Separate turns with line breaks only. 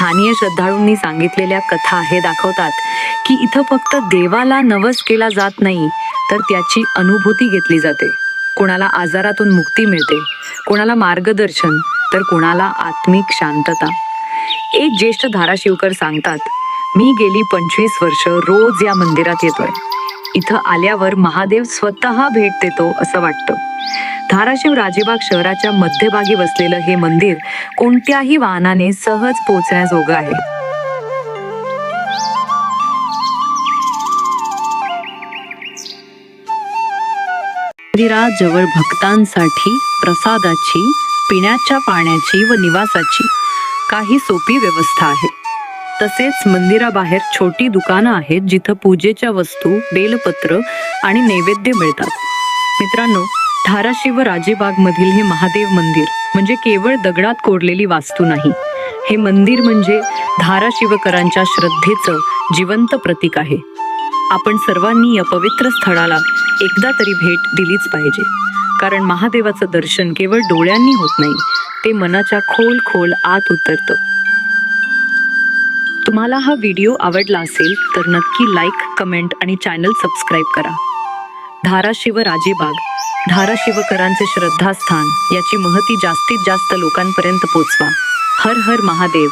स्थानीय श्रद्धाळूंनी सांगितलेल्या कथा हे दाखवतात की इथं फक्त देवाला नवस केला जात नाही, तर त्याची अनुभूती घेतली जाते. कोणाला आजारातून मुक्ती मिळते, कोणाला मार्गदर्शन, तर कोणाला आत्मिक शांतता. एक ज्येष्ठ धाराशिवकर सांगतात, मी गेली 25 वर्ष रोज या मंदिरात येतोय. इथं आल्यावर महादेव स्वतः भेट देतो असं वाटतं. धाराशिव राजेबाग शहराच्या मध्यभागी वसलेलं हे मंदिर कोणत्याही वाहनाने सहज पोहोचण्याजोगं आहे. मंदिराजवळ भक्तांसाठी प्रसादाची, पिण्याच्या पाण्याची व निवासाची काही सोपी व्यवस्था आहे. तसेच मंदिराबाहेर छोटी दुकानं आहेत जिथं पूजेच्या वस्तू, बेलपत्र आणि नैवेद्य मिळतात. मित्रांनो, धाराशिव राजेबाग मधील हे महादेव मंदिर म्हणजे केवळ दगडात कोरलेली वास्तू नाही. हे मंदिर म्हणजे धाराशिवकरांच्या श्रद्धेचं जिवंत प्रतीक आहे. आपण सर्वांनी या पवित्र स्थळाला एकदा तरी भेट दिलीच पाहिजे, कारण महादेवाचं दर्शन केवळ डोळ्यांनी होत नाही, ते मनाच्या खोल आत उतरतं. तुम्हाला हा व्हिडिओ आवडला असेल तर नक्की लाईक, कमेंट आणि चॅनल सबस्क्राईब करा. धाराशिव राजेबाग, धाराशिवकरांचे श्रद्धास्थान याची महती जास्तीत जास्त लोकांपर्यंत पोचवा. हर हर महादेव.